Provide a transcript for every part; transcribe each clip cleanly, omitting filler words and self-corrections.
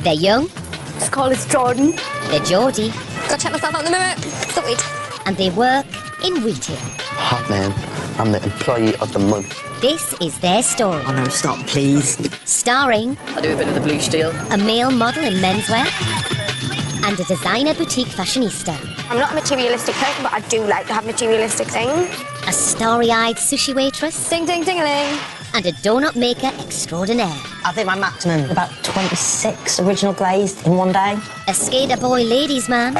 They're young. Let's call us Jordan. They're Geordie. Gotta check myself out in the mirror. Sorted. And they work in retail. Hot man, I'm the employee of the month. This is their story. Oh no, stop, please. Starring I do a bit of the blue steel. a male model in menswear and a designer boutique fashionista. I'm not a materialistic person, but I do like to have materialistic things. A starry-eyed sushi waitress Ding, ding, ding-a-ling. and a donut maker extraordinaire. I think my maximum about 26 original glazed in one day. A skater boy ladies man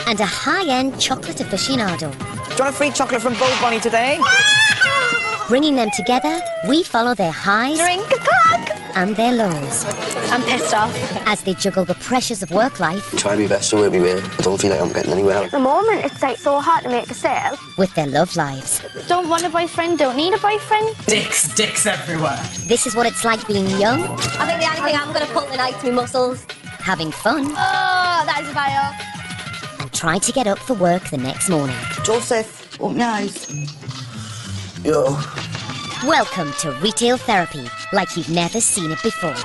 and a high-end chocolate aficionado. Do you want a free chocolate from Bull Bunny today? Bringing them together, we follow their highs Drink a cock. and their lows I'm pissed off. as they juggle the pressures of work life Try my best to work me way. I don't feel like I'm getting anywhere. At the moment, it's like so hard to make a sale. with their love lives. Don't want a boyfriend, don't need a boyfriend. Dicks everywhere. This is what it's like being young, I think the only thing I'm gonna pull tonight is my muscles. having fun, Oh, that is vile. and trying to get up for work the next morning. Joseph, open your eyes. Yo. Welcome to retail therapy, like you've never seen it before.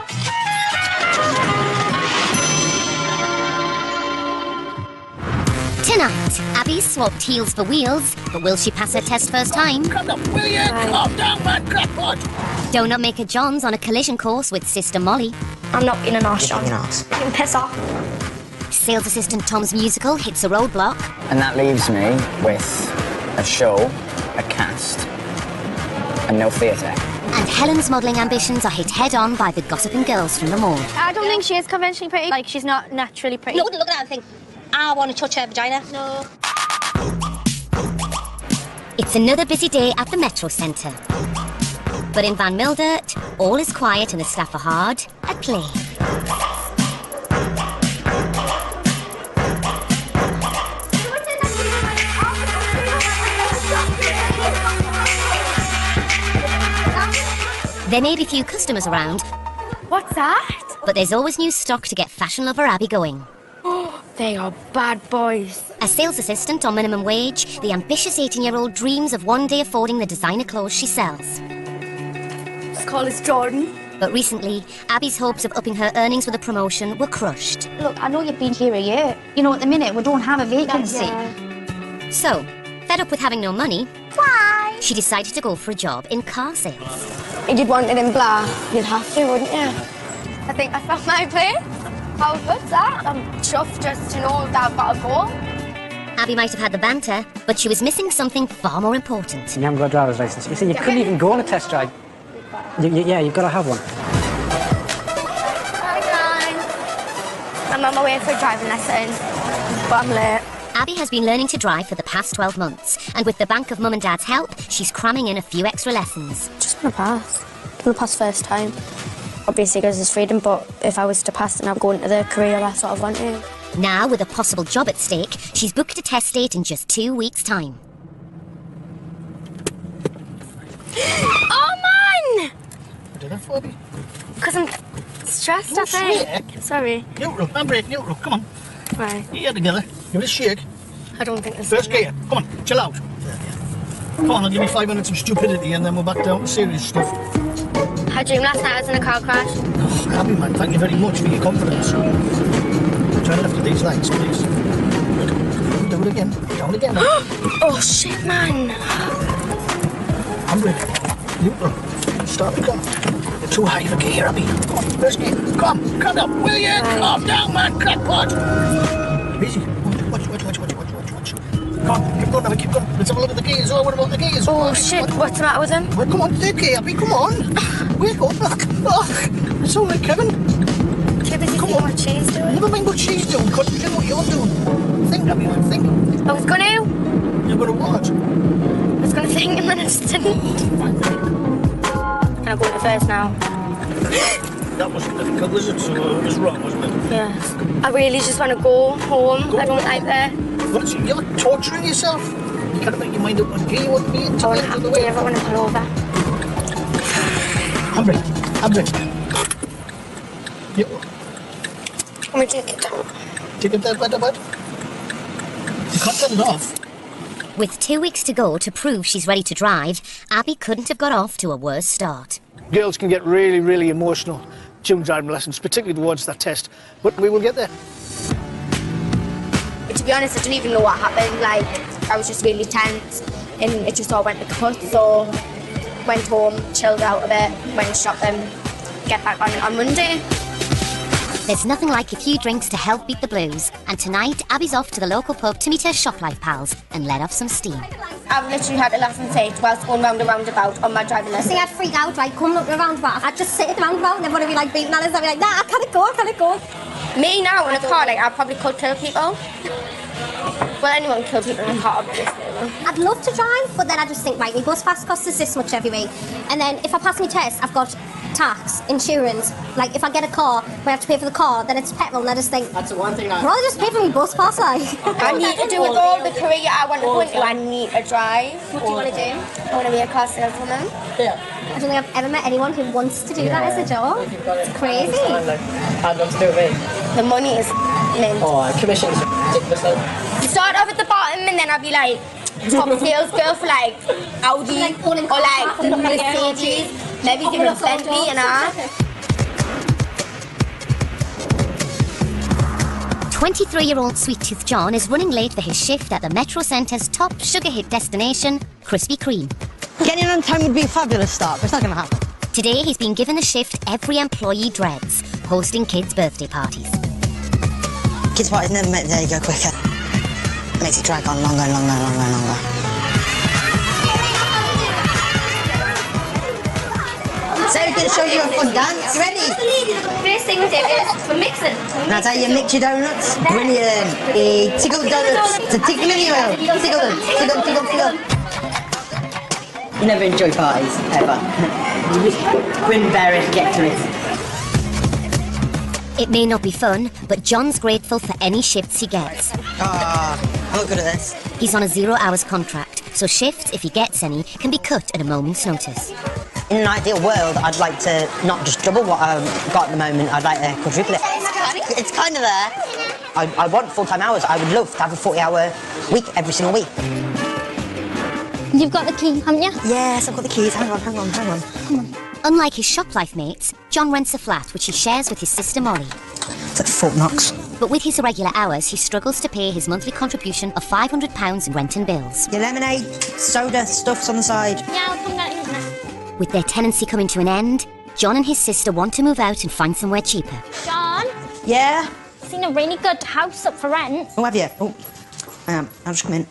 Tonight, Abby swapped heels for wheels, but will she pass her test first time? Come on, will you? Calm down, man, crackpot. Donut Maker John's on a collision course with Sister Molly. I'm not being an arse, John. You're not. You can piss off. Sales assistant Tom's musical hits a roadblock. And that leaves me with a show, a cast, and no theatre. And Helen's modelling ambitions are hit head-on by the gossiping girls from the mall. I don't think she is conventionally pretty. Like, she's not naturally pretty. No, look at that and think, I want to touch her vagina. No. It's another busy day at the Metro Centre. But in Van Mildert, all is quiet and the staff are hard at play. There may be few customers around, What's that? but there's always new stock to get fashion lover Abby going. They are bad boys. A sales assistant on minimum wage, the ambitious 18-year-old dreams of one day affording the designer clothes she sells. Let's call us Jordan. But recently, Abby's hopes of upping her earnings with a promotion were crushed. Look, I know you've been here a year. You know, at the minute, we don't have a vacancy. So, fed up with having no money, Why? she decided to go for a job in car sales. If you'd want it in blah, you'd have to, wouldn't you? I think I found my place. How good's that? I'm chuffed just to know that I've got a goal. Abby might have had the banter, but she was missing something far more important. You haven't got a driver's license. You see, you couldn't even go on a test drive. Yeah, you've got to have one. Hi, guys. I'm on my way for a driving lesson, but I'm late. Abby has been learning to drive for the past 12 months, and with the bank of mum and dad's help, she's cramming in a few extra lessons. Just want to pass. I'm going to pass first time. Obviously, because there's freedom, but if I was to pass, then I'd go into the career I sort of wanted. Now, with a possible job at stake, she's booked a test date in just 2 weeks' time. Oh, man! What did that for me? Because I'm stressed, I think. Sorry. Neutral, handbrake, neutral, come on. Right. Get your head together. Give it a shake. I don't think this First gear. Come on, chill out. Come on, I'll give you 5 minutes of stupidity and then we're back down to serious stuff. I dreamed last night I was in a car crash. Oh, Abby, man, thank you very much for your confidence. Try left of these lights, please. Good. Do it again. Down again. Oh, shit, man. Handbrake. Neutral. Start the car. You're too high for gear, Abby. Come on, first gear. Come, calm down. Will you? Calm down, man, crackpot. Easy. Watch. Come on, keep going, Abby, keep going. Let's have a look at the gears. Oh, what about the gears? Oh, shit, what's the matter with him? Well, come on, take care, Abby, come on. Wake up. Oh, it's all right, Kevin. Too busy thinking what she's doing. Never mind what she's doing, concentrate on what you're doing. Think, Abby, man, think. I was gonna. You're gonna what? I was gonna think and then I just didn't. Can I go into first now? That wasn't difficult, was it? So it was wrong, wasn't it? Yes. I really just want to go home. I don't like there. What, so you're like torturing yourself? You can't make your mind up what gear you want to be in to I get out of the way. I want to pull over. Handbrake. Yep. Let me take it down. Take it there, bud. You can't turn it off. With 2 weeks to go to prove she's ready to drive, Abby couldn't have got off to a worse start. Girls can get really, really emotional during driving lessons, particularly towards that test. But we will get there. To be honest, I didn't even know what happened. Like, I was just really tense, and it just all went to cut. So, went home, chilled out a bit, went shopping, get back on Monday. There's nothing like a few drinks to help beat the blues, and tonight Abby's off to the local pub to meet her Shoplife pals and let off some steam. I've literally had a lesson say whilst going round and roundabout on my driving lesson. I'd freak out, right, coming up the roundabout. I'd just sit at the roundabout and everyone would be like beating at us. I'd be like, nah, I can't go. Me now in a car, like, I probably could kill people. Well, anyone can kill people in a car, obviously. I'd love to drive, but then I just think, right, my bus pass costs us this much every week. And then if I pass my test, I've got tax, insurance. Like, if I get a car, we have to pay for the car, then it's petrol, and I just think... That's the one thing I'd rather just pay for my bus pass, like. I need to do with all the career I want to go into. I need to drive. What do you want to do? I want to be a car saleswoman. Yeah. I don't think I've ever met anyone who wants to do that as a job. It's crazy. Hard not to do with me. The money is mint. Oh, commission's ridiculous though. You start off at the bottom and then I'll be like top sales girl for like Audi or like Mercedes, maybe give it a Bentley and a... 23-year-old Sweet Tooth John is running late for his shift at the Metro Centre's top sugar hit destination, Krispy Kreme. Getting on time would be a fabulous start, but it's not going to happen. Today he's been given a shift every employee dreads, hosting kids' birthday parties. Kids' parties never make the day go quicker. It makes it drag on longer and longer and longer and longer. So we're going to show you a fun dance. You ready? First thing we do is we're mixing. Now tell you mix your donuts. Brilliant. Tickle donuts. To tickle anywhere. Tickle them. Tickle, tickle, tickle. You never enjoy parties, ever. You just grin and bear it and get through it. It may not be fun, but John's grateful for any shifts he gets. I'm not good at this. He's on a 0 hours contract, so shifts, if he gets any, can be cut at a moment's notice. In an ideal world, I'd like to not just double what I've got at the moment, I'd like to quadruple it. It's kind of there. I want full-time hours. I would love to have a 40-hour week every single week. You've got the key, haven't you? Yes, I've got the keys. Hang on. Come on. Unlike his Shoplife mates, John rents a flat which he shares with his sister Molly. It's like Fort Knox. But with his irregular hours, he struggles to pay his monthly contribution of £500 in rent and bills. Your lemonade, soda, stuff's on the side. Yeah, I'll come get it. With their tenancy coming to an end, John and his sister want to move out and find somewhere cheaper. John? Yeah? I've seen a really good house up for rent. Oh, have you? Oh, I'll just come in.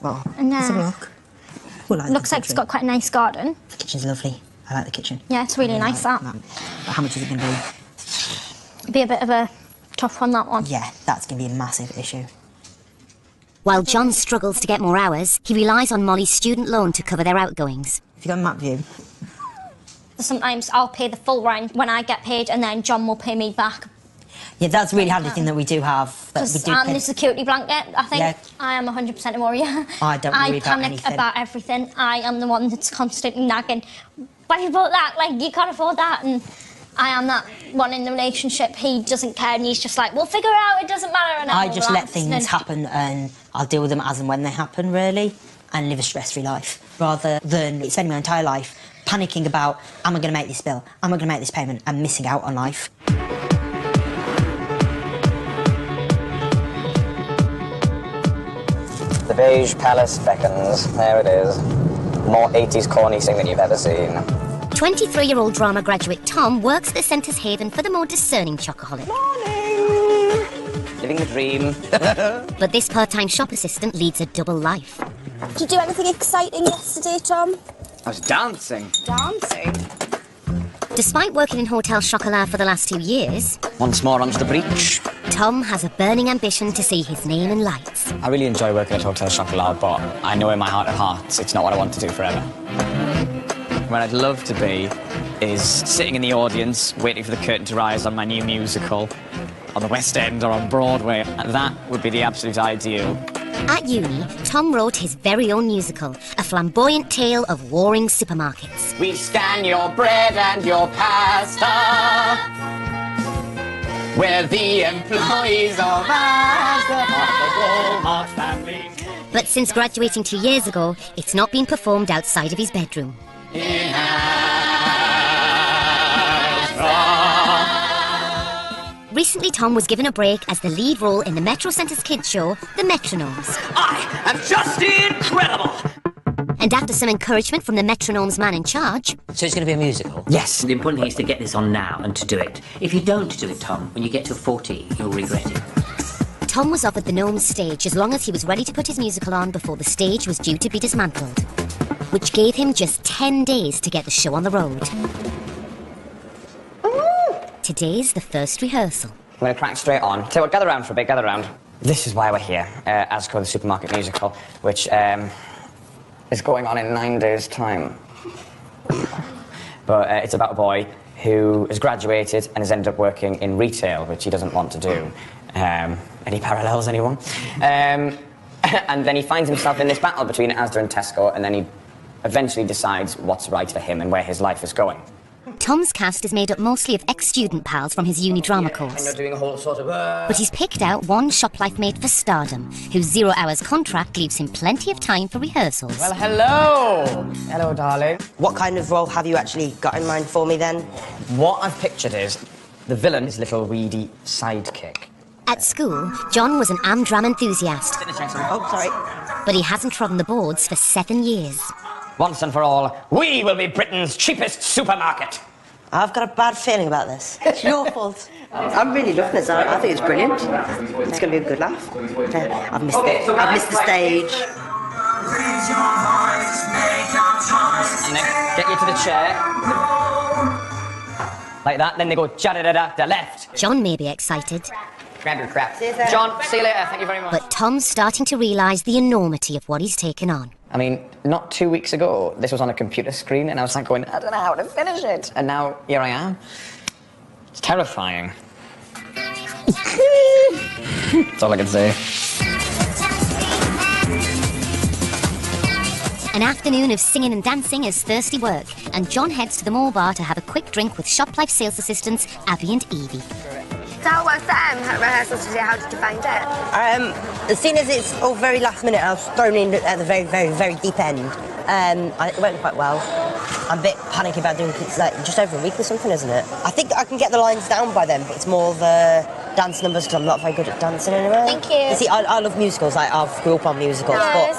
Well, let's have a look. Looks like it's got quite a nice garden. The kitchen's lovely. I like the kitchen. Yeah, it's really nice, that. But how much is it going to be? It'd be a bit of a tough one, that one. Yeah, that's going to be a massive issue. While John struggles to get more hours, he relies on Molly's student loan to cover their outgoings. If you go on map view. Sometimes I'll pay the full rent when I get paid, and then John will pay me back. Yeah, that's a really handy thing that we do have. Because I'm the security blanket, I think. Yeah. I am 100% a warrior. I don't worry about panic anything. about everything. I am the one that's constantly nagging. Why you bought that? Like, you can't afford that. And I am that one in the relationship. He doesn't care, and he's just like, we'll figure it out, it doesn't matter. And I just let things happen, and I'll deal with them as and when they happen, really, and live a stress-free life, rather than spending my entire life panicking about, am I going to make this bill? Am I going to make this payment? And missing out on life. The beige palace beckons. There it is. More 80s corny thing than you've ever seen. 23-year-old drama graduate Tom works at the Centre's haven for the more discerning chocoholic. Morning! Living the dream. But this part-time shop assistant leads a double life. Did you do anything exciting yesterday, Tom? I was dancing. Dancing? Despite working in Hotel Chocolat for the last 2 years, Once more onto the breach. Tom has a burning ambition to see his name in lights. I really enjoy working at Hotel Chocolat, but I know in my heart of hearts it's not what I want to do forever. Where I'd love to be is sitting in the audience, waiting for the curtain to rise on my new musical, on the West End or on Broadway. That would be the absolute ideal. At uni, Tom wrote his very own musical, a flamboyant tale of warring supermarkets. We scan your bread and your pasta. We're the employees of Asda, the Walmart family. But since graduating 2 years ago, it's not been performed outside of his bedroom. In Asda. Recently, Tom was given a break as the lead role in the Metro Centre's kids show, The Metronomes. I am just incredible! And after some encouragement from the Metronomes man in charge... So it's going to be a musical? Yes. The important thing is to get this on now and to do it. If you don't do it, Tom, when you get to 40, you'll regret it. Tom was offered the Gnomes stage as long as he was ready to put his musical on before the stage was due to be dismantled, which gave him just 10 days to get the show on the road. Today's the first rehearsal. I'm going to crack straight on. So gather round for a bit, gather round. This is why we're here, Asco the Supermarket Musical, which is going on in 9 days' time. But it's about a boy who has graduated and has ended up working in retail, which he doesn't want to do. Any parallels, anyone? And then he finds himself in this battle between Asda and Tesco, and then he eventually decides what's right for him and where his life is going. Tom's cast is made up mostly of ex-student pals from his uni drama course. And you're doing a whole sort of... But he's picked out one Shoplife mate for stardom, whose 0 hours contract leaves him plenty of time for rehearsals. Well, hello! Hello, darling. What kind of role have you actually got in mind for me, then? What I've pictured is the villain's little weedy sidekick. At school, John was an Amdram enthusiast. Oh, sorry. But he hasn't trodden the boards for 7 years. Once and for all, we will be Britain's cheapest supermarket. I've got a bad feeling about this. It's your fault. I'm really loving this. I think it's brilliant. It's going to be a good laugh. I've missed it. I've missed the stage. And then get you to the chair. Like that, then they go ja-da-da-da, left. John may be excited. Grab your crap. John, see you later. Thank you very much. But Tom's starting to realise the enormity of what he's taken on. I mean, not 2 weeks ago, this was on a computer screen, and I was like going, I don't know how to finish it. And now, here I am. It's terrifying. That's all I can say. An afternoon of singing and dancing is thirsty work, and John heads to the mall bar to have a quick drink with Shoplife sales assistants Abby and Evie. So what's rehearsal today? How did you find it? Seeing as it's all very last minute, I was thrown in at the very, very, very deep end. It went quite well. I'm a bit panicky about doing it. It's like just over a week or something, isn't it? I think I can get the lines down by then, but it's more the dance numbers because I'm not very good at dancing anyway. Thank you. You see, I love musicals. Like, I've grew up on musicals, but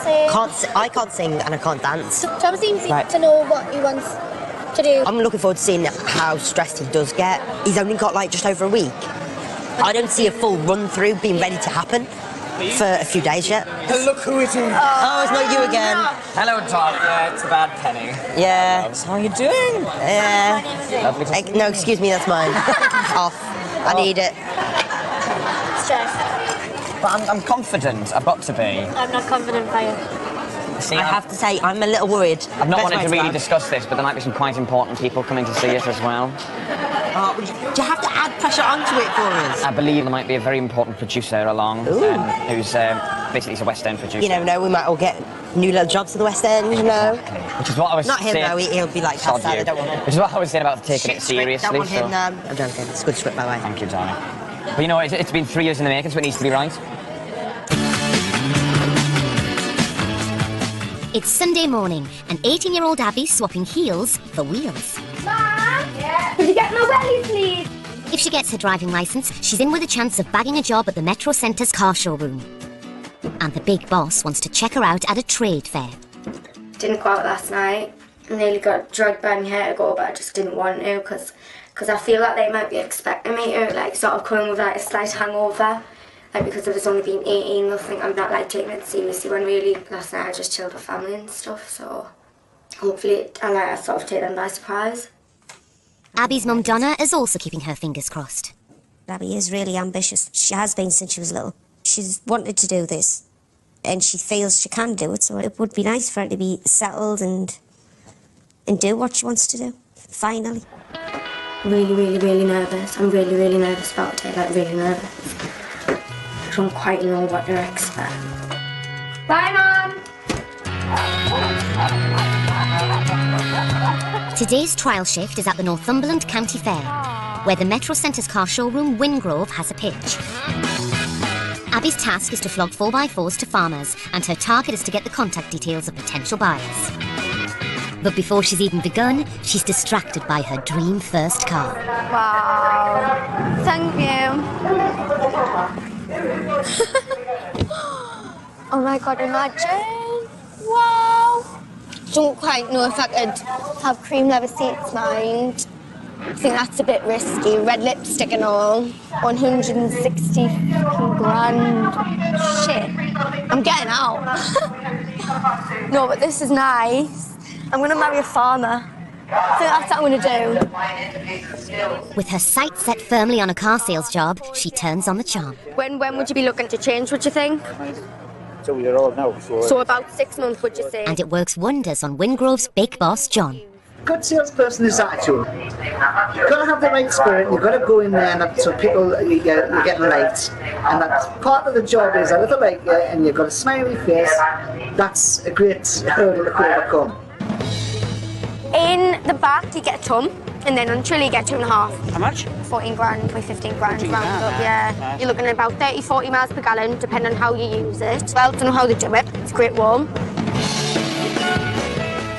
I can't sing and I can't dance. Tom seems to know what he wants to do. I'm looking forward to seeing how stressed he does get. He's only got like just over a week. I don't see a full run-through being ready to happen for a few days yet. Look who it is. Oh, it's not you again. Hello, Tom. Yeah, it's a bad penny. Yeah. How are you doing? Yeah. No, excuse me, that's mine. Off. I need it. Stress. But I'm confident. I've got to be. I'm not confident by you. See, I have to say, I'm a little worried. I've not wanted to really discuss this, but there might be some quite important people coming to see it as well. Do you have to add pressure onto it for us? I believe there might be a very important producer along, who's basically he's a West End producer. You never know, we might all get new little jobs to the West End, you know. Exactly. Which is what I was Not him, saying. though, he'll be like, Sod I you. don't want him. Which is what I was saying about taking it seriously. Don't want him, I'm joking, it's a good script, by the way. Thank you, darling. But you know, it's been 3 years in the making, so it needs to be right. It's Sunday morning, and 18-year-old Abby's swapping heels for wheels. Mom? Yeah? Could you get my wellies, please? If she gets her driving licence, she's in with a chance of bagging a job at the Metro Centre's car showroom. And the big boss wants to check her out at a trade fair. Didn't go out last night. I nearly got dragged by my hair to go, but I just didn't want to because I feel like they might be expecting me to like sort of come in with like a slight hangover. Like because I've just only been 18, they'll think I'm not like taking it seriously when really last night I just chilled with family and stuff, so hopefully I sort of take them by surprise. Abby's mum Donna is also keeping her fingers crossed. Abby is really ambitious. She has been since she was little. She's wanted to do this and she feels she can do it, so it would be nice for her to be settled and do what she wants to do, finally. Really, really, really nervous. I'm really, really nervous about it, like really nervous. I don't quite know what to expect. Bye, Mom! Today's trial shift is at the Northumberland County Fair, where the Metro Centre's car showroom Wingrove has a pitch. Abby's task is to flog 4x4s to farmers, and her target is to get the contact details of potential buyers. But before she's even begun, she's distracted by her dream first car. Wow. Thank you. Oh my god, imagine. Wow. Don't quite know if I could have cream leather seats, mind. I think that's a bit risky. Red lipstick and all. 160 grand. Shit. I'm getting out. No, but this is nice. I'm going to marry a farmer. I think that's what I'm going to do. With her sights set firmly on a car sales job, she turns on the charm. When would you be looking to change, would you think? So we're all now. So about 6 months, would you say? And it works wonders on Wingrove's big boss, John. Good salesperson is attitude. You've got to have the right spirit. You've got to go in there and so people you're getting liked, and that's part of the job. Is a little like you, and you've got a smiley face. That's a great hurdle to overcome. In the back, you get a ton, and then on Chile, you get 2.5. How much? 14 grand by 15 grand round up, yeah. You're looking at about 30-40 miles per gallon, depending on how you use it. Well, I don't know how they do it. It's great warm.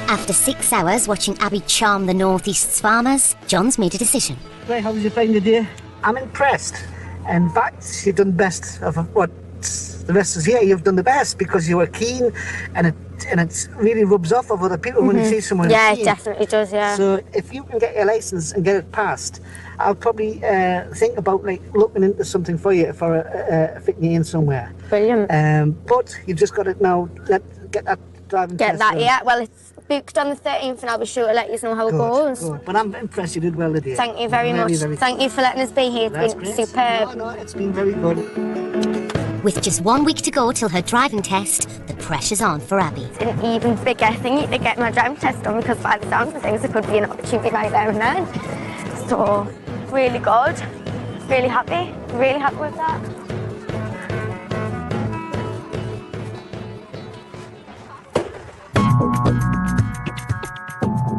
After 6 hours watching Abby charm the North East's farmers, John's made a decision. Right, how was you finding the day? I'm impressed. In fact, you've done best of what the rest is here. You've done the best because you were keen, and it really rubs off of other people when you see someone. Yeah, it definitely does, yeah. So if you can get your licence and get it passed, I'll probably think about like looking into something for you for fitting you in somewhere. Brilliant. But you've just got to now get that driving test. Get that, yeah. Well, it's booked on the 13th, and I'll be sure to let you know how it goes. Good. But I'm impressed you did well today. Thank you very much. Thank you for letting us be here. It's been superb. No, it's been very good. With just 1 week to go till her driving test, the pressure's on for Abby. It's an even bigger thingy to get my driving test done, because by the sounds of things, there could be an opportunity right there and then. So, really good. Really happy with that.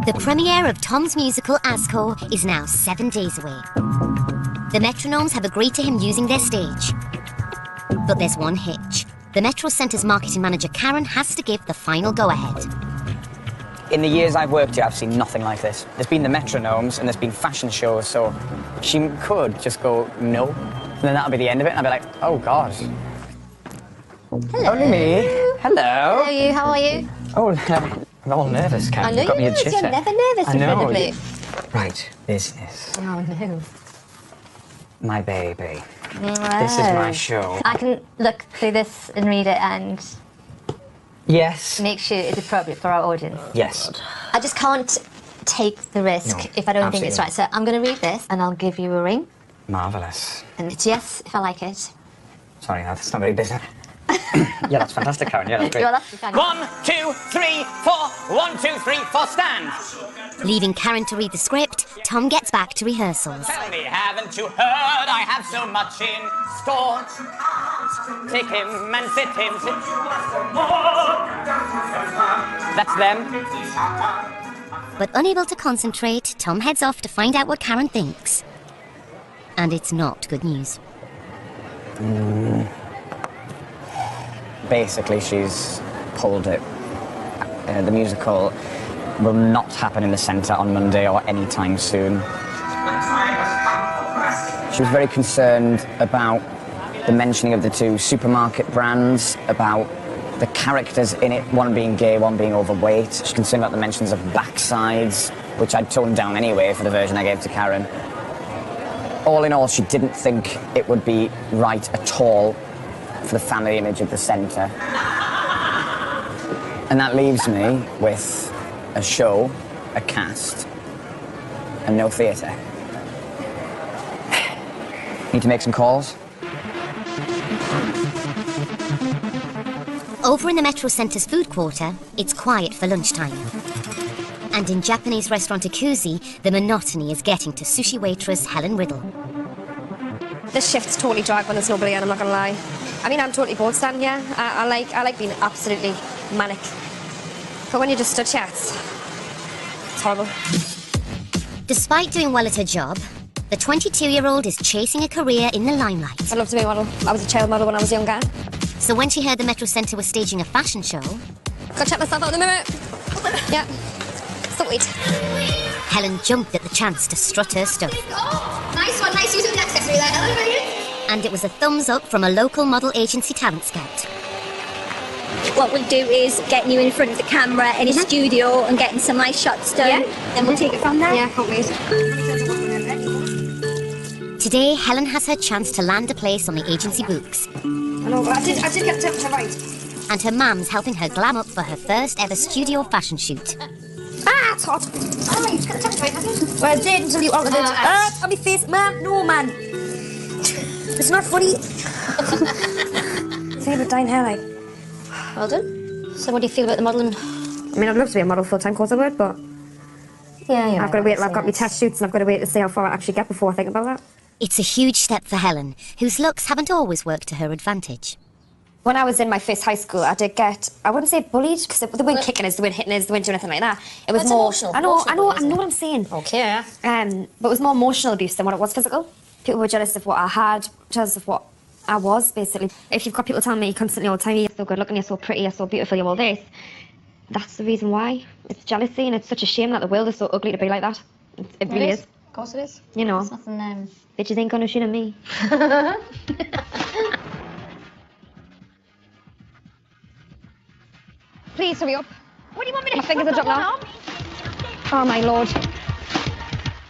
The premiere of Tom's musical Asco is now 7 days away. The Metronomes have agreed to him using their stage. But there's one hitch. The Metro Centre's marketing manager Karen has to give the final go-ahead. In the years I've worked here, I've seen nothing like this. There's been the Metronomes and there's been fashion shows, so she could just go, no, and then that'll be the end of it, and I'll be like, oh, God. Hello. Only me. Hello. Hello, you. How are you? Oh, I'm all nervous, Karen. I know You've got me you're a nervous. chitter. You're never nervous I in know. front of me. Right, business. Oh, no. My baby. This is my show. I can look through this and read it and Yes. make sure it's appropriate for our audience. Yes. I just can't take the risk if I don't think it's right. So I'm going to read this and I'll give you a ring. Marvellous. And it's yes if I like it. Sorry, that's not very business. Yeah, that's fantastic, Karen. Yeah, that's great. You're lucky, Karen. 1, 2, 3, 4. 1, 2, 3, 4, stand. Leaving Karen to read the script, Tom gets back to rehearsals. Tell me, haven't you heard I have so much in store? Take him and sit him, sit. That's them. But unable to concentrate, Tom heads off to find out what Karen thinks. And it's not good news. Basically, she's pulled it. The musical will not happen in the centre on Monday or any time soon. She was very concerned about the mentioning of the two supermarket brands, about the characters in it, one being gay, one being overweight. She's concerned about the mentions of backsides, which I'd toned down anyway for the version I gave to Karen. All in all, she didn't think it would be right at all for the family image of the centre. And that leaves me with a show, a cast, and no theatre. Need to make some calls. Over in the Metro Centre's food quarter, it's quiet for lunchtime. And in Japanese restaurant Ikuzi, the monotony is getting to sushi waitress Helen Riddle. This shift's totally drag when there's nobody in, I'm not gonna lie. I mean, I'm totally bored standing here. I like being absolutely manic. But when you just stood here, it's horrible. Despite doing well at her job, the 22-year-old is chasing a career in the limelight. I'd love to be a model. I was a child model when I was younger. So when she heard the Metro Centre was staging a fashion show... Go check myself out in the mirror. Yeah. Sorted. Helen jumped at the chance to strut her stuff. Oh, nice one, nice use of the accessory there, Helen. And it was a thumbs up from a local model agency talent scout. What we'll do is getting you in front of the camera in a studio and getting some nice shots done. Yeah. Then we'll take it from there. Yeah, can't wait. Today, Helen has her chance to land a place on the agency books. I know, but I did get to right. And her mum's helping her glam up for her first ever studio fashion shoot. Ah, it's hot. Oh, you got to right, haven't you? Well, I did until you altered it. On my face, man. No, man. It's not funny. Think about dying hair, like. Well done. So what do you feel about the modelling? I mean, I'd love to be a model full-time, course I would, but... Yeah. I've got to wait, I've got my test shoots and I've got to wait to see how far I actually get before I think about that. It's a huge step for Helen, whose looks haven't always worked to her advantage. When I was in my first high school, I did get, I wouldn't say bullied, because they weren't kicking us, they weren't hitting us, they weren't doing anything like that. It was more... Emotional. I know what I'm saying. Okay. But it was more emotional abuse than what it was physical. People were jealous of what I had, jealous of what I was, basically. If you've got people telling me constantly all the time, you're so good looking, you're so pretty, you're so beautiful, you're all this, that's the reason why. It's jealousy, and it's such a shame that the world is so ugly to be like that. It really is. Of course it is. You know. There's nothing... Bitches ain't gonna shit on me. Please hurry up. What do you want me to... My fingers are dropping off. Oh my lord.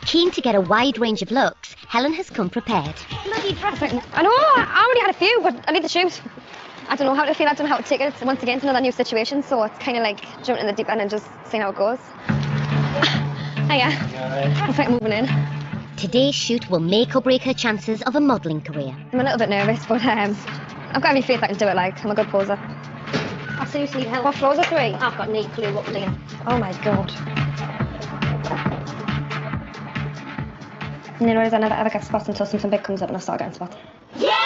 Keen to get a wide range of looks, Helen has come prepared. Bloody dressing. I know, I already had a few, but I need to shoot. I don't know how to feel, I don't know how to take it. Once again, it's another new situation, so it's kind of like jumping in the deep end and just seeing how it goes. Hiya. It's like moving in. Today's shoot will make or break her chances of a modelling career. I'm a little bit nervous, but I've got every faith I can do it, like, I'm a good poser. I seriously need help. What floors are 3? I've got no clue what we're doing. Oh my god. You know, I never ever get spots until something big comes up and I start getting spots. Yeah!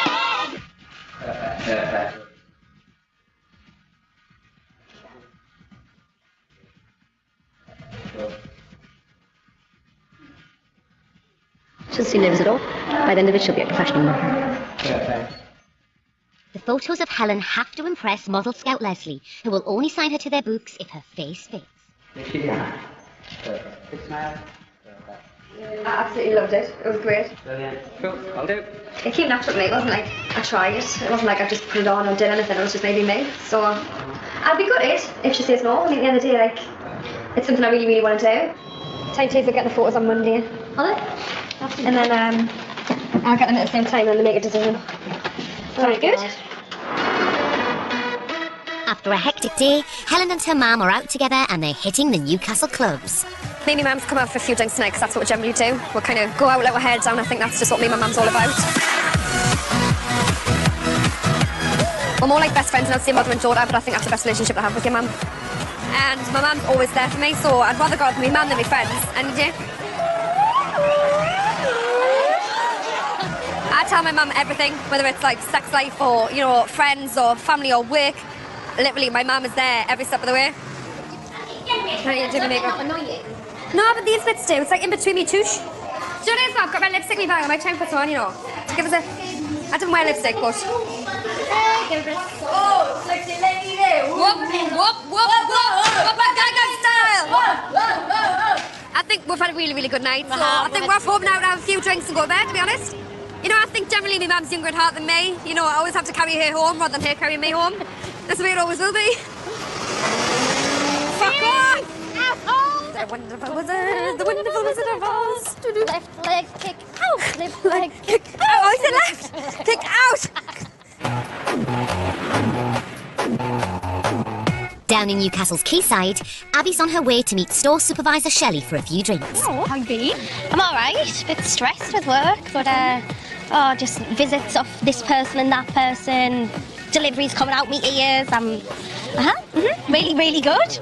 She'll see nerves at all. By the end of it, she'll be a professional model. The photos of Helen have to impress model scout Leslie, who will only sign her to their books if her face fits. I absolutely loved it. It was great. Brilliant. Cool. I'll do. It came natural to me. It wasn't like I tried it. It wasn't like I just put it on or did anything. It was just maybe me. So I'd be good at it if she says no. I mean, at the end of the day, like, it's something I really, really want to do. Timetable getting the photos on Monday. Are they? And then I'll get them at the same time and make a decision. Very good. After a hectic day, Helen and her mum are out together and they're hitting the Newcastle clubs. Me and my mum's come out for a few drinks tonight because that's what we generally do. We'll kind of go out, let our hair down. I think that's just what me and my mum's all about. We're more like best friends and I'd say mother and daughter, but I think that's the best relationship I have with your mum. And my mum's always there for me, so I'd rather go out with my mum than my friends. And you? I tell my mum everything, whether it's like sex life or, you know, friends or family or work. Literally, my mum is there every step of the way. How are you doing, makeup? No, but these bits do. It's like in between me touche. Do you know what it is, I've got my lipstick in my bag. I might try and put some on, you know. Give us a... I didn't wear lipstick, but... Oh, sexy lady there. Whoop, whoop, whoop, whoop, Gangnam style. I think we've had a really, really good night. So I think we're home now to have a few drinks and go to bed, to be honest. You know, I think generally my mum's younger at heart than me. You know, I always have to carry her home rather than her carrying me home. That's the way it always will be. Fuck off! Asshole! The wonderful wizard, the wonderful wizard of Oz. Left leg kick out. Left leg kick out. Oh, I said left. Kick out. Down in Newcastle's quayside, Abby's on her way to meet store supervisor Shelley for a few drinks. Oh, how you been? I'm all right. A bit stressed with work, but just visits of this person and that person. Deliveries coming out my ears. Really, really good.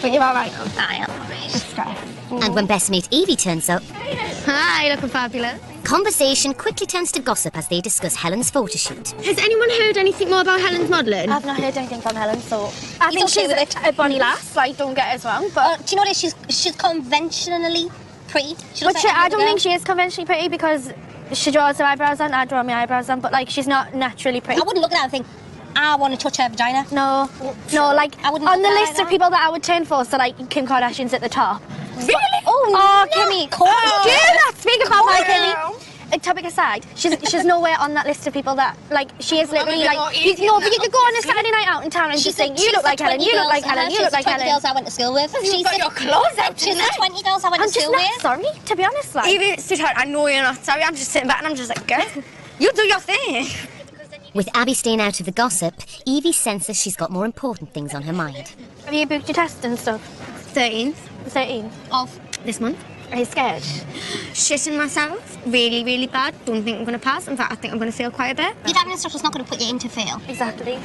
But you're all right. I am all right. And when best mate Evie turns up... Hi, looking fabulous. Conversation quickly turns to gossip as they discuss Helen's photo shoot. Has anyone heard anything more about Helen's modelling? I've not heard anything from Helen, so... I think she's a bonny lass, like, don't get us wrong, but... do you know what, she's conventionally pretty. I don't think she is conventionally pretty because she draws her eyebrows on, I draw my eyebrows on, but, like, she's not naturally pretty. I wouldn't look at her and think, I want to touch her vagina. No, like, I wouldn't on the do that list of either. people that I would turn for, so like Kim Kardashian's at the top. Really? Oh, no. Kimmy, Corny. do that. Speak about my Corny. Kimmy. Topic aside, she's nowhere on that list of people that, like, she is literally like, but you could go on a Saturday night out in town and just think, you look like Helen, you look like Helen, you look like Helen. She's the 20 girls I went to school with. You've got your clothes out She's tonight. the 20 girls I went to school with. Sorry, to be honest, like. Even, sweetheart, I know you're not sorry. I'm just sitting back and I'm just like, girl, you do your thing. With Abby staying out of the gossip, Evie senses she's got more important things on her mind. Have you booked your test and stuff? 13. 13? Of this month. Are you scared? Shitting myself, really, really bad. Don't think I'm going to pass. In fact, I think I'm going to fail quite a bit. Your driving instructor's not going to put you in to fail. Exactly.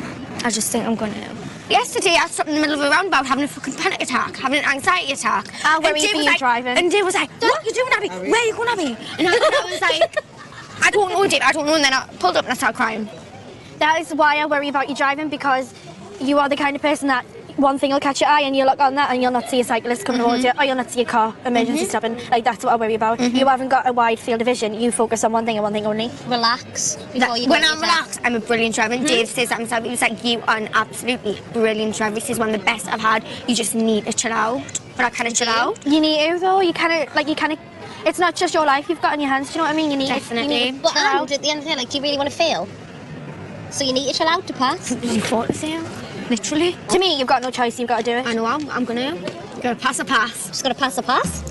I just think I'm going to. Yesterday, I stopped in the middle of a roundabout having a fucking panic attack, having an anxiety attack. I'll worry for you driving. And Dave was like, what are you doing, Abby? Where are you going, Abby? And I was like, I don't know, Dave, I don't know. And then I pulled up and I started crying. That is why I worry about you driving, because you are the kind of person that one thing will catch your eye and you'll look on that and you'll not see a cyclist coming towards you, or you'll not see a car emergency stopping. Like, that's what I worry about. You haven't got a wide field of vision. You focus on one thing and one thing only. Relax before you When go I'm relaxed, I'm a brilliant driver. And Dave says that himself. He was like, you are an absolutely brilliant driver. This is one of the best I've had. You just need to chill out. But I kind of chill out. You need to, though. You kind of, it's not just your life you've got in your hands, do you know what I mean? You need Definitely. But and at the end of the day, like, do you really want to fail? So you need to chill out to pass. You thought to fail. Literally. To me, you've got no choice, you've got to do it. I know, I'm gonna pass a pass. Just gonna pass a pass.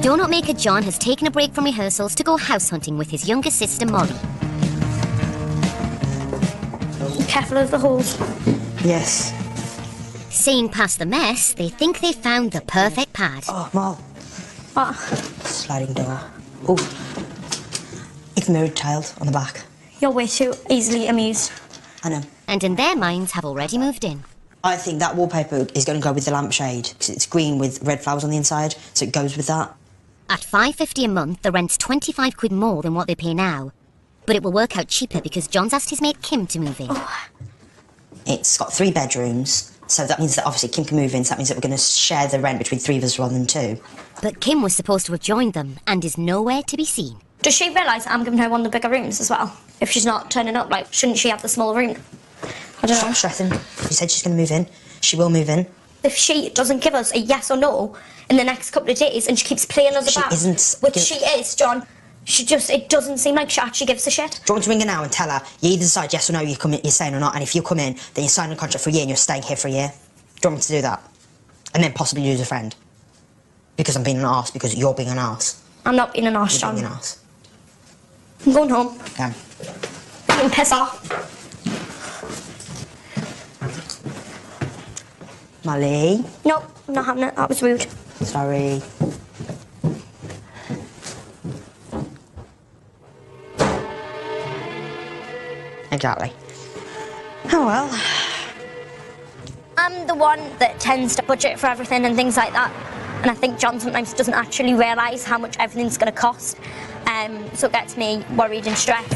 Donut maker John has taken a break from rehearsals to go house hunting with his younger sister Molly. Careful of the holes. Yes. Seeing past the mess, they think they've found the perfect pad. Oh, Mol. What? Sliding door. Oh. It's mirrored child on the back. You're way too easily amused. I know. And in their minds have already moved in. I think that wallpaper is going to go with the lampshade because it's green with red flowers on the inside, so it goes with that. At $5.50 a month, the rent's 25 quid more than what they pay now. But it will work out cheaper because John's asked his mate Kim to move in. Oh. It's got 3 bedrooms, so that means that obviously Kim can move in, so that means that we're going to share the rent between 3 of us rather than 2. But Kim was supposed to have joined them and is nowhere to be seen. Does she realise I'm giving her one of the bigger rooms as well? If she's not turning up, like, shouldn't she have the smaller room? I don't know. Stop stressing. She said she's going to move in. She will move in. If she doesn't give us a yes or no in the next couple of days and she keeps playing us about, which she is, John, it doesn't seem like she actually gives a shit. Do you want to ring her now and tell her you either decide yes or no you're staying or not, and if you come in, then you're signing a contract for a year and you're staying here for a year? Do you want me to do that? And then possibly lose a friend? Because I'm being an arse, because you're being an arse. I'm not being an arse, You're John. being an arse. I'm going home. Okay. You can piss off. Molly? No, I'm not having it. That was rude. Sorry. Exactly. Oh well. I'm the one that tends to budget for everything and things like that. And I think John sometimes doesn't actually realise how much everything's going to cost. So it gets me worried and stressed.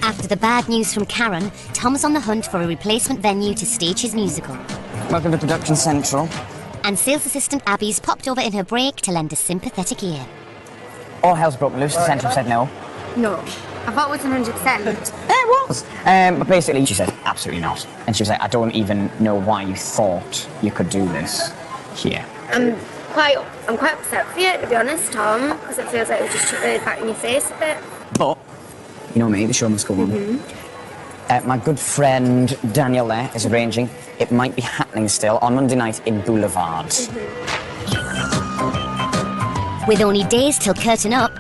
After the bad news from Karen, Tom's on the hunt for a replacement venue to stage his musical. Welcome to Production Central. And sales assistant Abby's popped over in her break to lend a sympathetic ear. All hell's broken loose. The Central said no. No. I thought it was 100%. It was. But basically, she said, absolutely not. And she was like, I don't even know why you thought you could do this here. I'm quite upset for you, to be honest, Tom, because it feels like it was just back in your face a bit. But, you know me, the show must go on. My good friend Daniel there is arranging. It might be happening still on Monday night in Boulevard. With only days till curtain up,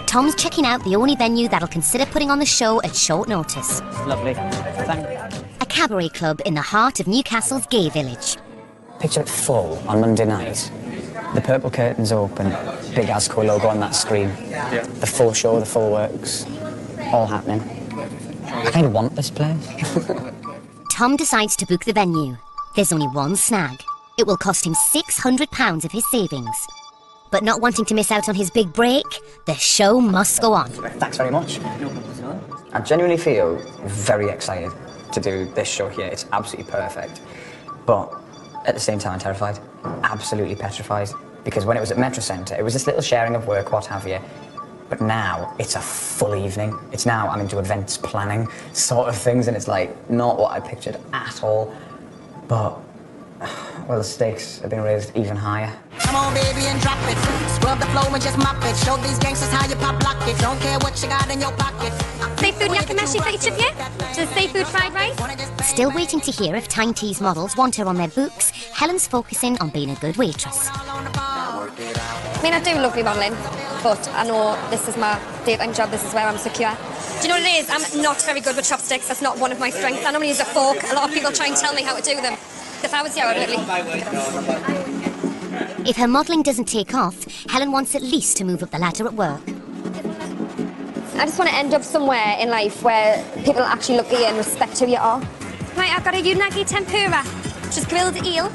Tom's checking out the only venue that'll consider putting on the show at short notice. Lovely. Thank you. A cabaret club in the heart of Newcastle's gay village. Picture it full on Monday night. The purple curtains open, big Asco logo on that screen. The full show, the full works, all happening. I kind of want this place. Tom decides to book the venue. There's only one snag. It will cost him £600 of his savings. But not wanting to miss out on his big break, the show must go on. Thanks very much. I genuinely feel very excited to do this show here. It's absolutely perfect. but at the same time terrified, absolutely petrified. Because when it was at Metro Centre, it was this little sharing of work, what have you. But now it's a full evening. It's now I'm into events planning sort of things, and it's like not what I pictured at all. But well, the stakes have been raised even higher. Come on, baby, and drop it. Scrub the flow and just mop it. Show these gangsters how you pop lock it. Don't care what you got in your pocket. Seafood yakimeshi for each of you? Just seafood fried rice? Still waiting to hear if Time Tea's models want her on their books, Helen's focusing on being a good waitress. I mean, I do lovely modelling, but I know this is my daytime job, this is where I'm secure. Do you know what it is? I'm not very good with chopsticks. That's not one of my strengths. I normally use a fork. A lot of people try and tell me how to do them. If I was you, I would really... If her modelling doesn't take off, Helen wants at least to move up the ladder at work. I just want to end up somewhere in life where people actually look at you and respect who you are. Right, I've got a unagi tempura, which is grilled eel.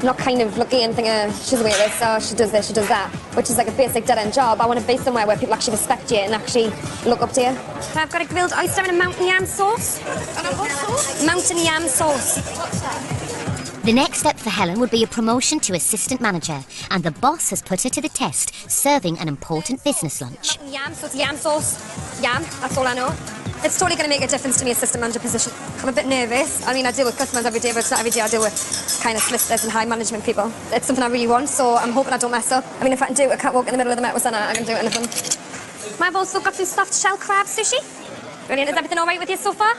Not kind of looking and thinking, she's a waitress, so she does this, she does that, which is like a basic dead-end job. I want to be somewhere where people actually respect you and actually look up to you. So I've got a grilled oyster and a mountain yam sauce. And a what sauce? Mountain yam sauce. The next step for Helen would be a promotion to assistant manager, and the boss has put her to the test, serving an important business lunch. Yam, so it's yam sauce. Yam, that's all I know. It's totally going to make a difference to me assistant manager position. I'm a bit nervous. I mean, I deal with customers every day, but it's not every day I deal with kind of solicitors and high management people. It's something I really want, so I'm hoping I don't mess up. I mean, if I can do it, I can't walk in the middle of the Metro Centre, I can do anything. I've also got some soft shell crab sushi. Brilliant. Is everything all right with you so far?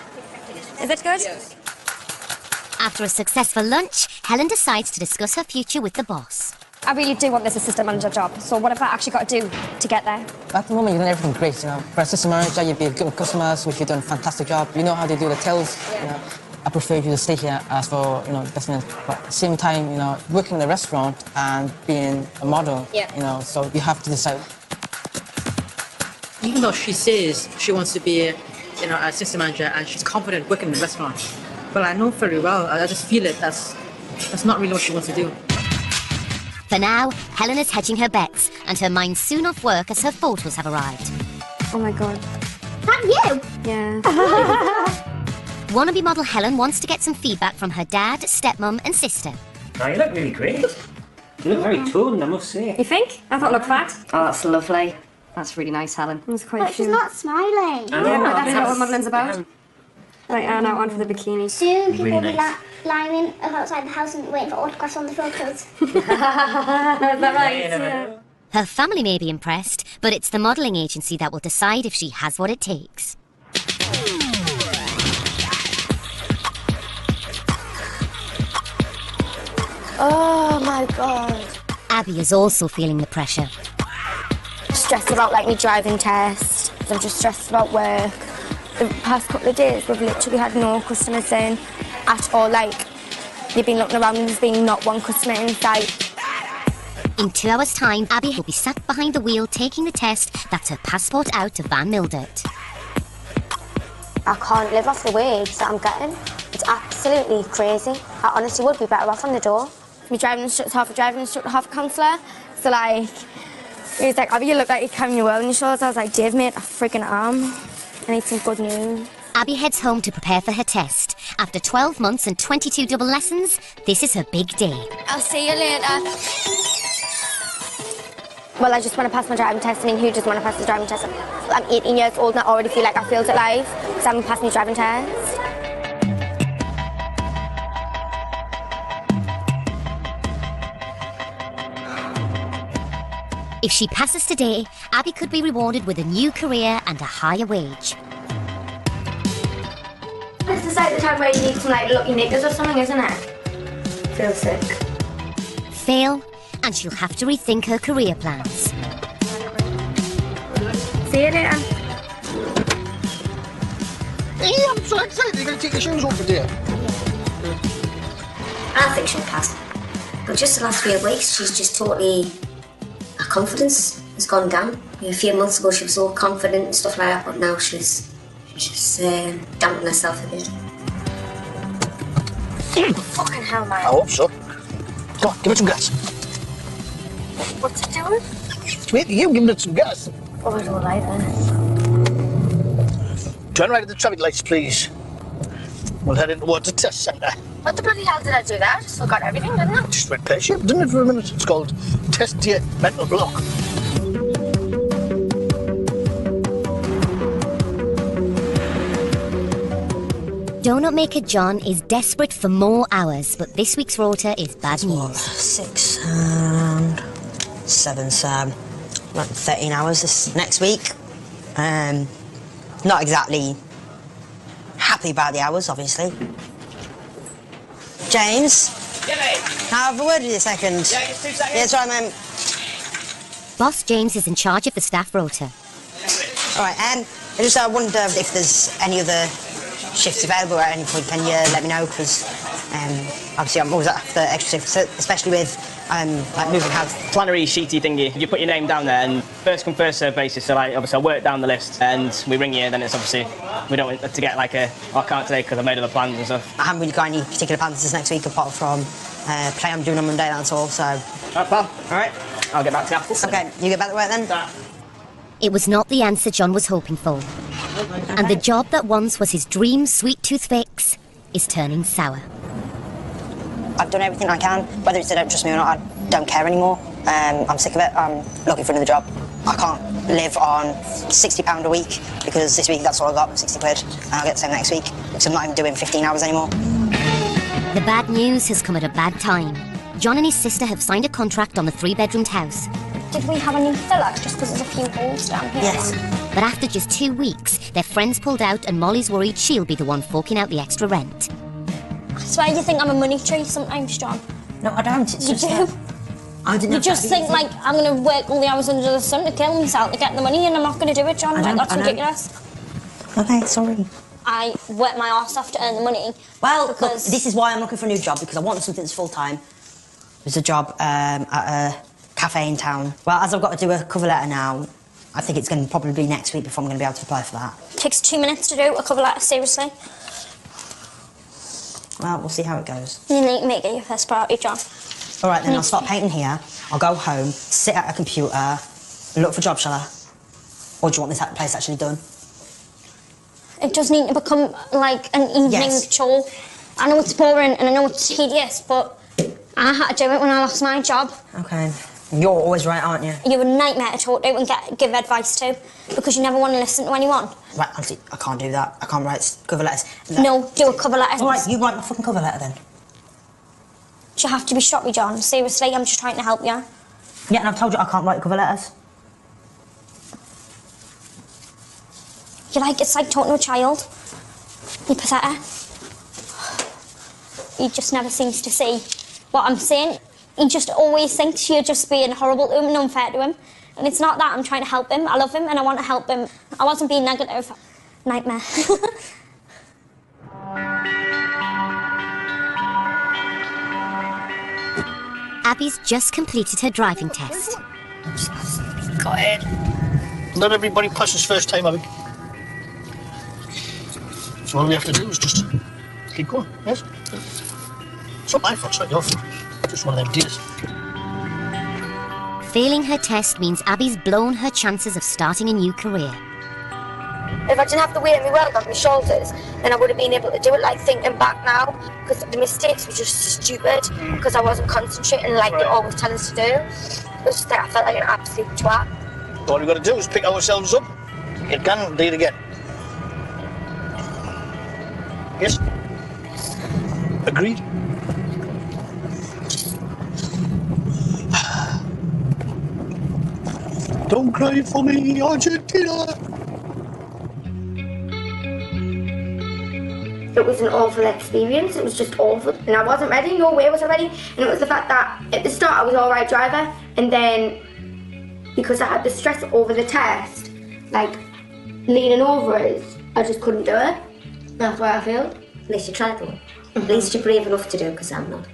Is it good? Yes. After a successful lunch, Helen decides to discuss her future with the boss. I really do want this assistant manager job, so what have I actually got to do to get there? At the moment, you're doing everything great, you know. For assistant manager, you'd be good with customers, which you're doing a fantastic job. You know how they do the tills, you know. I prefer you to stay here as for, you know, business, but at the same time, you know, working in the restaurant and being a model, you know, so you have to decide. Even though she says she wants to be, you know, an assistant manager and she's confident working in the restaurant, but I know very well, I just feel it, that's not really what she wants to do. For now, Helen is hedging her bets, and her mind's soon off work as her photos have arrived. Oh my God. That you? Yeah. Wannabe model Helen wants to get some feedback from her dad, stepmom and sister. Oh, you look really great. You look very toned, I must say. You think? I thought it looked fat. Oh, that's lovely. That's really nice, Helen. It was quite But she's not smiling. Yeah, but that's not what modelling's about. Right, now on for the bikini. Soon people Really will be nice. lining up outside the house and waiting for autographs on the photos. Is that right? Yeah. Her family may be impressed, but it's the modelling agency that will decide if she has what it takes. Oh my God. Abby is also feeling the pressure. Stressed about like my driving test. I'm just stressed about work. The past couple of days we've literally had no customers in at all. Like, they've been looking around and there's been not one customer in sight. In 2 hours' time, Abby will be sat behind the wheel taking the test that's her passport out of Van Mildert. I can't live off the wage that I'm getting. It's absolutely crazy. I honestly would be better off on the door. My driving instructor's half a driving instructor, half a counsellor. So like, he was like, Abby, you look like you're carrying your world on your shoulders. I was like, Dave, mate, a freaking arm. I need some good news. Abby heads home to prepare for her test. After 12 months and 22 double lessons, this is her big day. I'll see you later. Well, I just want to pass my driving test, and who doesn't want to pass the driving test? I'm 18 years old and I already feel like I failed at life, so I'm passing the driving test. If she passes today, Abby could be rewarded with a new career and a higher wage. This is like the time where you need some like lucky knickers or something, isn't it? Feel sick. Fail, and she'll have to rethink her career plans. See you later. Hey, I'm so excited. You're going to take your shoes off today. I think she'll pass. But just the last few weeks, she's just totally... Her confidence has gone down. A few months ago, she was all confident and stuff like that, but now she's dampened herself a bit. Fucking hell, man. I hope so. Come on, give it some gas. What's it doing? It's waiting you, give it some gas. Oh, I don't like this. Turn right at the traffic lights, please. We'll head in towards the test centre. What the bloody hell did I do there? I just forgot everything, didn't I? Just went pear-shaped, didn't it, for a minute? It's called test your mental block. Donut maker John is desperate for more hours, but this week's rota is bad news. 6 and 7, so like 13 hours this next week. Not exactly happy about the hours, obviously. James? Yeah, mate. Can I have a word with you a second? Yeah, just 2 seconds. Yeah, that's right, mate. Boss James is in charge of the staff rota. All right, I wonder if there's any other shifts available at any point. Can you let me know? Because obviously I'm always after extra shifts, especially with like moving house. Plannery sheety thingy. You put your name down there, and first come first serve basis. So like obviously I work down the list, and we ring you. Then it's obviously we don't want to get like a I can't today because I made other plans and stuff. I haven't really got any particular plans this next week apart from play I'm doing on Monday. That's all. So. All right, pal. All right. I'll get back to you. Okay, you get back to work then. It was not the answer John was hoping for. And the job that once was his dream sweet tooth fix is turning sour. I've done everything I can. Whether it's they don't trust me or not, I don't care anymore. I'm sick of it. I'm looking for another job. I can't live on £60 a week because this week that's all I got, 60 quid, and I'll get the same next week because I'm not even doing 15 hours anymore. The bad news has come at a bad time. John and his sister have signed a contract on the 3-bedroomed house. Did we have a new filler just because there's a few holes down here? Yes. But after just 2 weeks, their friends pulled out and Molly's worried she'll be the one forking out the extra rent. I swear you think I'm a money tree sometimes, John. No, I don't. It's You just do? I didn't You have just to think like I'm going to work all the hours under the sun to kill myself to get the money and I'm not going to do it, John. Like, that's ridiculous. Okay, sorry. I work my arse off to earn the money. Well, because look, this is why I'm looking for a new job, because I want something that's full-time. There's a job at a cafe in town. Well, as I've got to do a cover letter now, I think it's going to probably be next week before I'm going to be able to apply for that. Takes 2 minutes to do a cover letter, seriously. Well, we'll see how it goes. You need to make it your first priority, John. All right, then I'll start painting here. I'll go home, sit at a computer, look for jobs, shall I? Or do you want this place actually done? It does need to become like an evening chore. I know it's boring and I know it's tedious, but I had to do it when I lost my job. Okay. You're always right, aren't you? You're a nightmare to talk to and give advice to because you never want to listen to anyone. Right, honestly, I can't do that. I can't write cover letters. No, do a cover letter. All right, you write my fucking cover letter then. Do you have to be stroppy, John? Seriously, I'm just trying to help you. Yeah, and I've told you I can't write cover letters. It's like talking to a child. You're pathetic. He just never seems to see what I'm saying. He just always thinks you're just being horrible to him and unfair to him. And it's not that. I'm trying to help him. I love him and I want to help him. I wasn't being negative. Nightmare. Abby's just completed her driving test. Go ahead. Not everybody passes first time, Abby. So all we have to do is just keep going, yes? It's not my fault, it's not your fault. Just one of them days. Failing her test means Abby's blown her chances of starting a new career. If I didn't have the weight of my world on my shoulders, then I would have been able to do it. Like, thinking back now, because the mistakes were just stupid, because I wasn't concentrating like they always tell us to do. It was just like I felt like an absolute twat. All we've got to do is pick ourselves up. You can do it again. Yes? Agreed? Don't cry for me, Argentina! It was an awful experience, it was just awful. And I wasn't ready, no way was I ready. And it was the fact that at the start I was all right driver, and then because I had the stress over the test, like leaning over it, I just couldn't do it. That's why I failed. At least you tried though. At least you're brave enough to do it, because I'm not.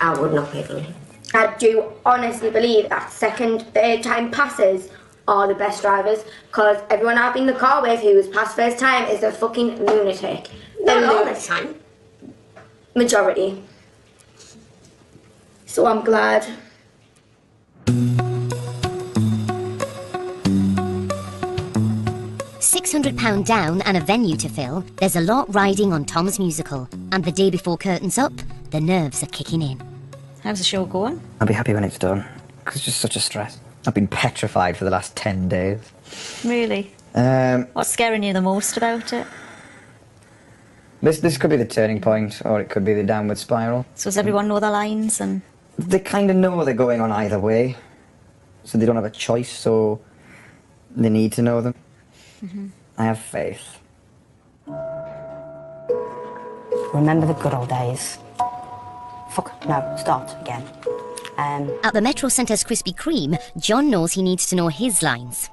I would not be able to. I do honestly believe that second, third time passes are the best drivers, because everyone I've been in the car with who was past first time is a fucking lunatic. Not all the time. Majority. So I'm glad. £600 down and a venue to fill, there's a lot riding on Tom's musical. And the day before curtains up, the nerves are kicking in. How's the show going? I'll be happy when it's done, because it's just such a stress. I've been petrified for the last 10 days. Really? What's scaring you the most about it? This could be the turning point, or it could be the downward spiral. So does everyone know their lines and...? They kind of know they're going on either way, so they don't have a choice, so they need to know them. I have faith. Remember the good old days. Fuck, no, start again. At the Metro Centre's Krispy Kreme, John knows he needs to know his lines.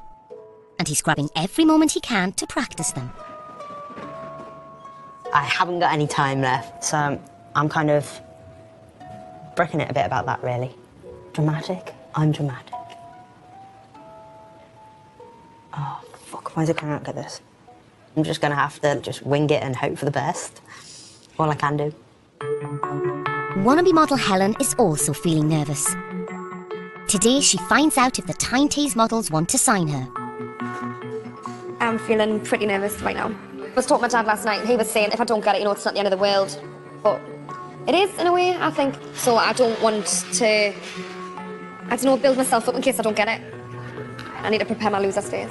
And he's grabbing every moment he can to practice them. I haven't got any time left, so I'm kind of bricking it a bit about that, really. Dramatic? I'm dramatic. Oh, fuck, why is it coming out like this? I'm just gonna have to just wing it and hope for the best. All I can do. Wannabe model Helen is also feeling nervous. Today she finds out if the Time Tease models want to sign her. I'm feeling pretty nervous right now. I was talking to my dad last night and he was saying if I don't get it, you know, it's not the end of the world. But it is, in a way, I think. So I don't want to, I don't know, build myself up in case I don't get it. I need to prepare my loser stays.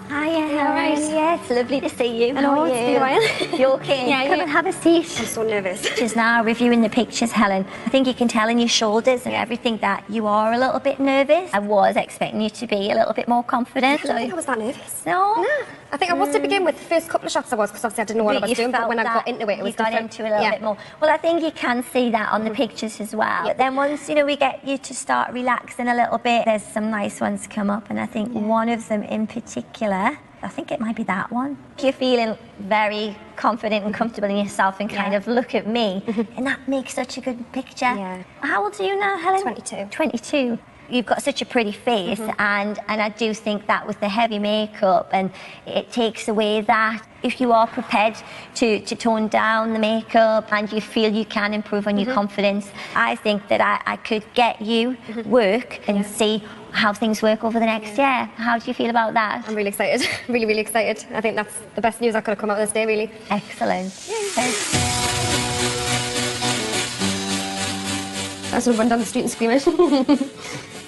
Hiya, Helen. Yeah, it's lovely to see you. Hello, it's been a while. You okay? Yeah, Come and have a seat. I'm so nervous. Just now reviewing the pictures, Helen. I think you can tell in your shoulders and everything that you are a little bit nervous. I was expecting you to be a little bit more confident. I don't think I was that nervous. No? No. I think I was to begin with. The first couple of shots I was, because obviously I didn't know what I was doing, but when I got into it, it was you got different. into it a little bit more. Well, I think you can see that on the pictures as well. But then once, you know, we get you to start relaxing a little bit, there's some nice ones come up, and I think one of them in particular, I think it might be that one. You're feeling very confident and comfortable in yourself and kind of look at me, and that makes such a good picture. Yeah. How old are you now, Helen? 22. 22. You've got such a pretty face, and I do think that with the heavy makeup, and it takes away that. If you are prepared to tone down the makeup and you feel you can improve on your confidence, I think that I could get you work and see how things work over the next year. How do you feel about that? I'm really excited. Really, really excited. I think that's the best news that could have come out of this day, really. Excellent. I was going to run down the street and scream it.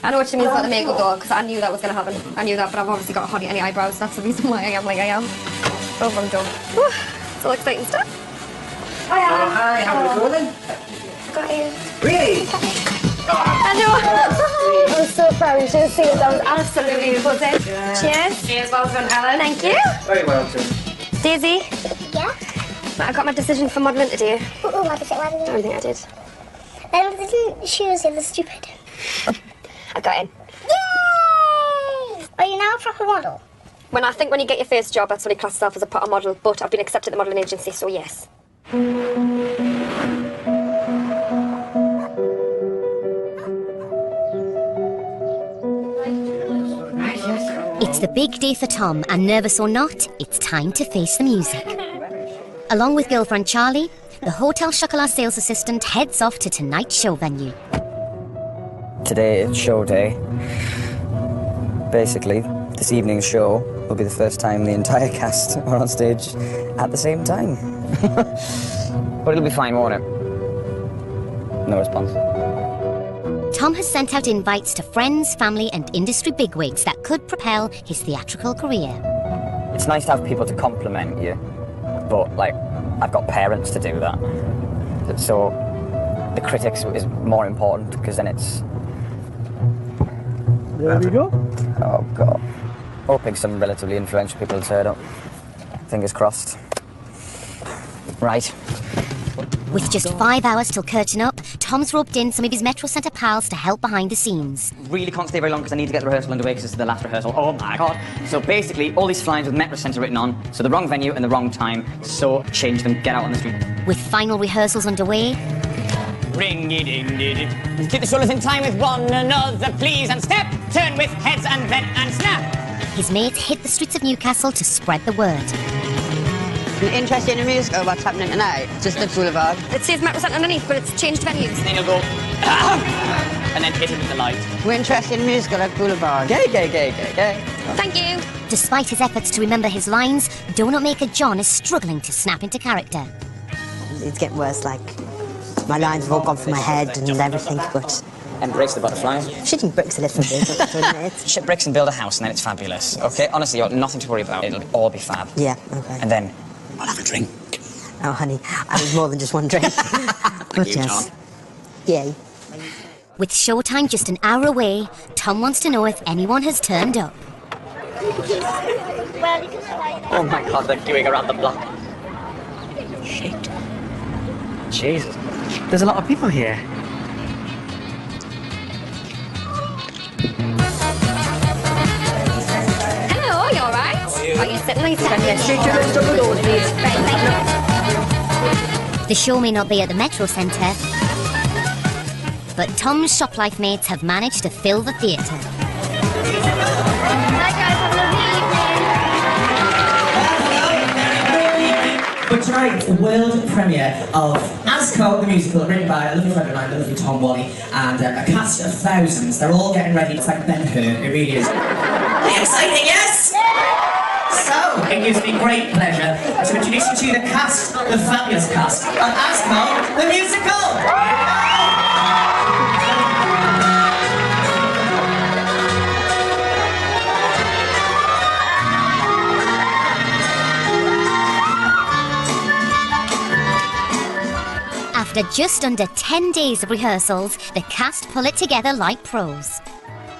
I know what she means about the makeup though, because I knew that was going to happen. I knew that, but I've obviously got hardly any eyebrows. That's the reason why I am like I am. Over and done. Whew, it's all exciting stuff. Hi, how are you going? Got you. Really? I know. I'm so proud. You should have seen it. That was absolutely buzzing. Cheers. Cheers, well done, Helen. Thank you. Very well done. Daisy. Yeah? I got my decision for modelling today. Oh, what is it? I don't think I did. Then didn't choose in the stupid. I got in. Yay! Are you now a proper model? When you get your first job, that's when you class yourself as a proper model, but I've been accepted at the modelling agency, so yes. It's the big day for Tom, and nervous or not, it's time to face the music. Along with girlfriend Charlie, the Hotel Chocolat sales assistant heads off to tonight's show venue. Today is show day. Basically, this evening's show will be the first time the entire cast are on stage at the same time. But it'll be fine, won't it? No response. Tom has sent out invites to friends, family and industry bigwigs that could propel his theatrical career. It's nice to have people to compliment you, but, like, I've got parents to do that. So the critics is more important, because then it's... There we go. Oh, God. Hoping some relatively influential people turn up. Fingers crossed. Right. With just 5 hours till curtain up, Tom's roped in some of his Metro Centre pals to help behind the scenes. Really can't stay very long because I need to get the rehearsal underway because this is the last rehearsal. Oh my God. So basically, all these flyers with Metro Centre written on, so the wrong venue and the wrong time, so change them, get out on the street. With final rehearsals underway... Ring-a-ding-ding-ding. Keep the shoulders in time with one another, please, and step, turn with heads and then and snap. His mates hit the streets of Newcastle to spread the word. You interested in the musical? What's happening tonight? Just the boulevard. It says Metro Centre underneath, but it's changed venues. Then you'll go, and then hit him with the light. We're interested in the musical at Boulevard. Gay. Thank you. Despite his efforts to remember his lines, donut maker John is struggling to snap into character. It's getting worse, like, my lines have all gone from my head and everything, but... Embrace the butterflies. Shitting bricks a little bit, doesn't it? Shit bricks and build a house, and then it's fabulous. Okay, honestly, you've got nothing to worry about. It'll all be fab. Yeah, okay. And then I'll have a drink. Oh, honey, I need more than just one drink. But yes. Yay. With showtime just an hour away, Tom wants to know if anyone has turned up. Oh my God, they're queuing around the block. Shit. Jesus. There's a lot of people here. Hello, you alright? Are you sitting nice? The show may not be at the Metro Centre, but Tom's Shoplife mates have managed to fill the theatre. Hi guys, have a lovely evening. But tonight, the world premiere of Asco, the musical, written by a lovely friend of mine, the lovely Tom Wally, and a cast of thousands. They're all getting ready. It's like Ben-Hur, it really is. Exciting, yes? So, it gives me great pleasure to introduce you to the cast, the fabulous cast of Asco, the musical! After just under 10 days of rehearsals, the cast pull it together like pros.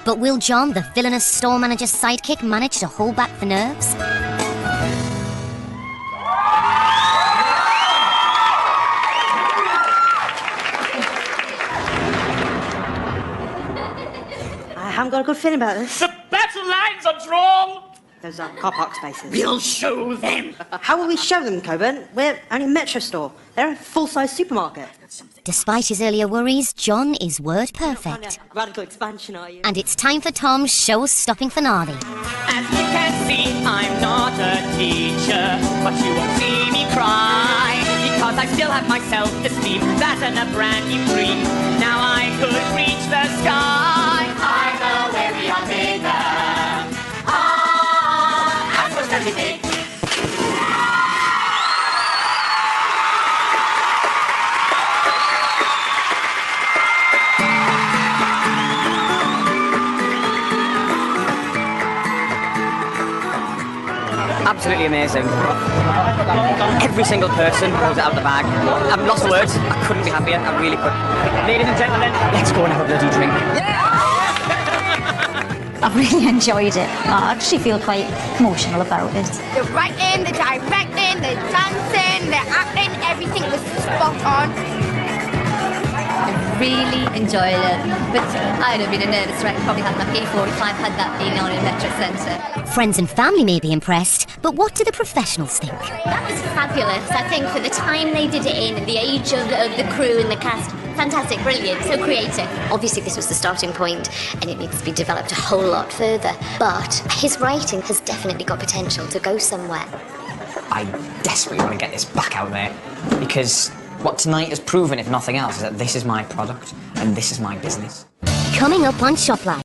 But will John, the villainous store manager's sidekick, manage to hold back the nerves? I haven't got a good feeling about this. The battle lines are drawn! Those are car park spaces. We'll show them! How will we show them, Coburn? We're only a Metro store. They're a full-size supermarket. Despite his earlier worries, John is word perfect. Radical expansion, are you? And it's time for Tom's show-stopping finale. As you can see, I'm not a teacher, but you won't see me cry, because I still have my self-esteem, that's in a brand new dream. Now I could reach the sky. I know where we are bigger. I'm supposed to be big. Absolutely amazing. Every single person pulls it out of the bag. I've lost the words. I couldn't be happier. I really couldn't. Ladies and gentlemen, let's go and have a bloody drink. I've really enjoyed it. I actually feel quite emotional about it. The writing, the directing, the dancing, the acting, everything was spot on. I really enjoyed it. But I'd have been a nervous wreck, probably had my P45 had that being on in Metro Centre. Friends and family may be impressed, but what do the professionals think? That was fabulous. I think for the time they did it in, the age of the crew and the cast, fantastic, brilliant, so creative. Obviously this was the starting point and it needs to be developed a whole lot further, but his writing has definitely got potential to go somewhere. I desperately want to get this back out there, because what tonight has proven, if nothing else, is that this is my product and this is my business. Coming up on Shoplife.